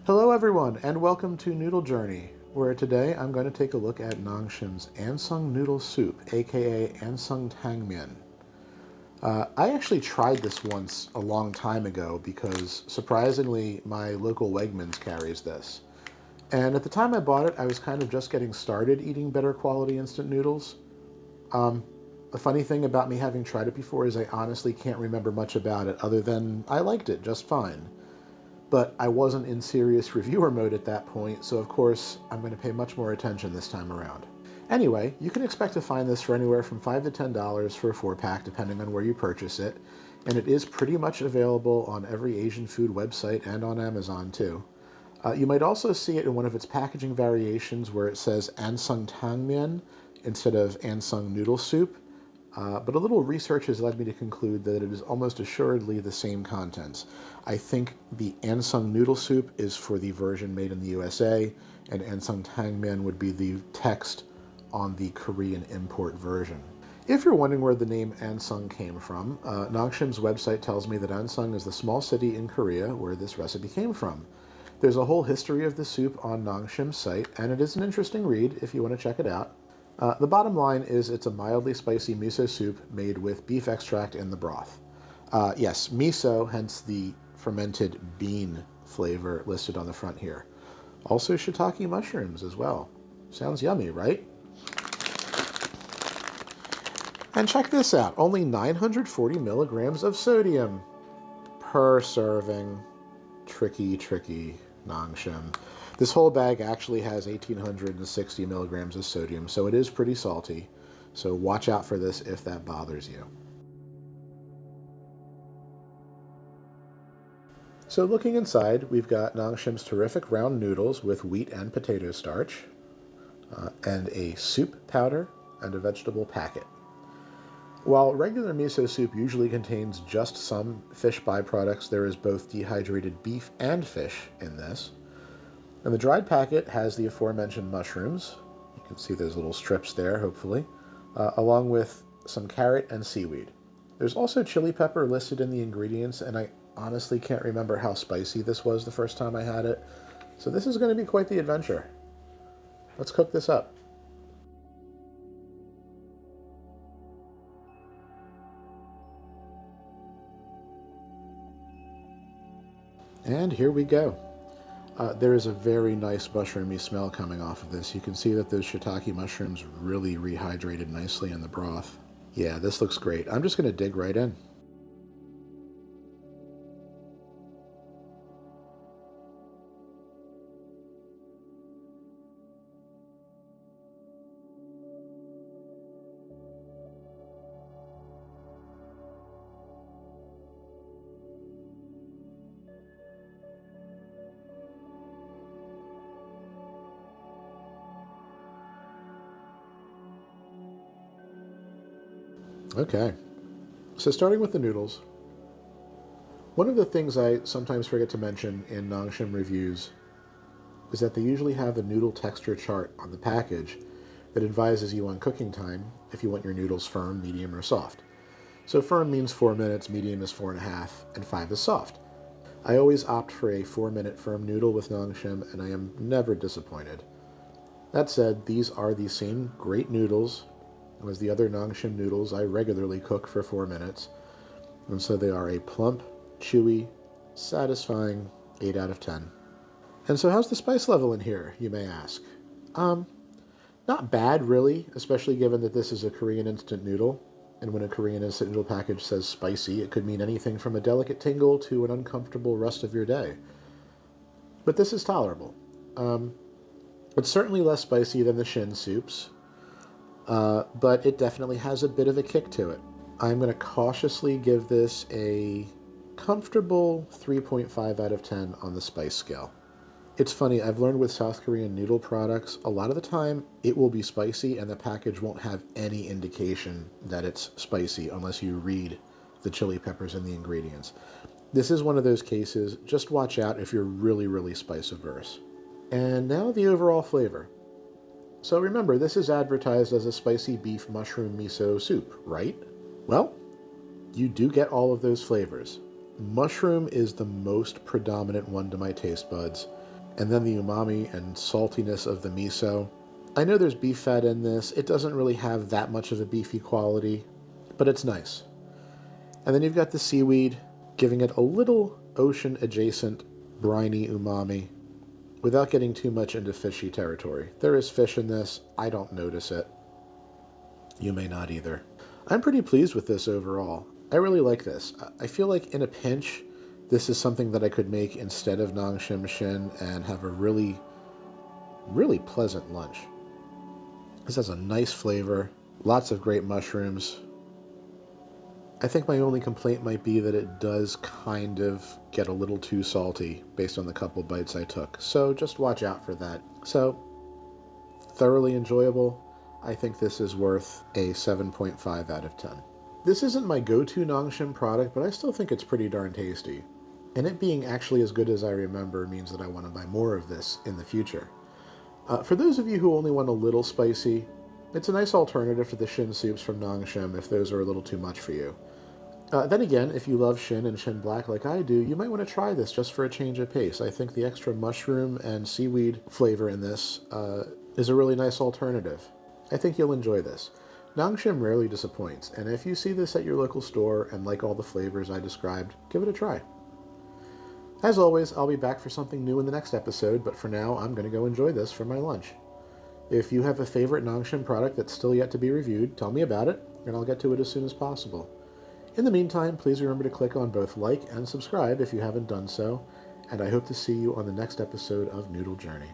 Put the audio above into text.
Hello everyone, and welcome to Noodle Journey, where today I'm going to take a look at Nongshim's Ansung noodle soup, aka Ansung Tangmyeon. I actually tried this once a long time ago because, surprisingly, my local Wegmans carries this. And at the time I bought it, I was kind of just getting started eating better quality instant noodles. The funny thing about me having tried it before is I honestly can't remember much about it other than I liked it just fine. But I wasn't in serious reviewer mode at that point, so of course I'm going to pay much more attention this time around. Anyway, you can expect to find this for anywhere from $5 to $10 for a 4-pack depending on where you purchase it, and it is pretty much available on every Asian food website and on Amazon too. You might also see it in one of its packaging variations where it says Ansung Tangmyeon instead of Ansung noodle soup, but a little research has led me to conclude that it is almost assuredly the same contents. I think the Ansung noodle soup is for the version made in the USA, and Ansung Tangmyeon would be the text on the Korean import version. If you're wondering where the name Ansung came from, Nongshim's website tells me that Ansung is the small city in Korea where this recipe came from. There's a whole history of the soup on Nongshim's site, and it is an interesting read if you want to check it out. The bottom line is it's a mildly spicy miso soup made with beef extract in the broth. Yes, miso, hence the fermented bean flavor listed on the front here. Also shiitake mushrooms as well. Sounds yummy, right? And check this out, only 940 milligrams of sodium per serving. Tricky, tricky Nongshim. This whole bag actually has 1,860 milligrams of sodium, so it is pretty salty. So watch out for this if that bothers you. So looking inside, we've got Nongshim's terrific round noodles with wheat and potato starch, and a soup powder and a vegetable packet. While regular miso soup usually contains just some fish byproducts, there is both dehydrated beef and fish in this. And the dried packet has the aforementioned mushrooms. You can see those little strips there, hopefully, along with some carrot and seaweed. There's also chili pepper listed in the ingredients, and I honestly can't remember how spicy this was the first time I had it. So this is going to be quite the adventure. Let's cook this up. And here we go. There is a very nice mushroomy smell coming off of this. You can see that those shiitake mushrooms really rehydrated nicely in the broth. Yeah, this looks great. I'm just going to dig right in. Okay, so starting with the noodles. One of the things I sometimes forget to mention in Nongshim reviews is that they usually have a noodle texture chart on the package that advises you on cooking time if you want your noodles firm, medium, or soft. So firm means 4 minutes, medium is 4.5, and 5 is soft. I always opt for a 4-minute firm noodle with Nongshim, and I am never disappointed. That said, these are the same great noodles as the other Nongshim noodles I regularly cook for 4 minutes, and so they are a plump, chewy, satisfying 8 out of 10. And so how's the spice level in here, you may ask? Not bad, really, especially given that this is a Korean instant noodle, and when a Korean instant noodle package says spicy, it could mean anything from a delicate tingle to an uncomfortable rest of your day. But this is tolerable. It's certainly less spicy than the Shin soups, but it definitely has a bit of a kick to it. I'm going to cautiously give this a comfortable 3.5 out of 10 on the spice scale. It's funny, I've learned with South Korean noodle products, a lot of the time it will be spicy and the package won't have any indication that it's spicy unless you read the chili peppers in the ingredients. This is one of those cases, just watch out if you're really, really spice averse. And now the overall flavor. So remember, this is advertised as a spicy beef mushroom miso soup, right? Well, you do get all of those flavors. Mushroom is the most predominant one to my taste buds, and then the umami and saltiness of the miso. I know there's beef fat in this. It doesn't really have that much of a beefy quality, but it's nice. And then you've got the seaweed, giving it a little ocean-adjacent briny umami without getting too much into fishy territory. There is fish in this. I don't notice it. You may not either. I'm pretty pleased with this overall. I really like this. I feel like in a pinch, this is something that I could make instead of Nongshim Shin and have a really, really pleasant lunch. This has a nice flavor, lots of great mushrooms. I think my only complaint might be that it does kind of get a little too salty based on the couple bites I took. So just watch out for that. So, thoroughly enjoyable. I think this is worth a 7.5 out of 10. This isn't my go-to Nongshim product, but I still think it's pretty darn tasty. And it being actually as good as I remember means that I want to buy more of this in the future. For those of you who only want a little spicy, it's a nice alternative to the Shin soups from Nongshim if those are a little too much for you. Then again, if you love Shin and Shin Black like I do, you might want to try this just for a change of pace. I think the extra mushroom and seaweed flavor in this is a really nice alternative. I think you'll enjoy this. Nongshim rarely disappoints, and if you see this at your local store and like all the flavors I described, give it a try. As always, I'll be back for something new in the next episode, but for now, I'm going to go enjoy this for my lunch. If you have a favorite Nongshim product that's still yet to be reviewed, tell me about it, and I'll get to it as soon as possible. In the meantime, please remember to click on both like and subscribe if you haven't done so, and I hope to see you on the next episode of Noodle Journey.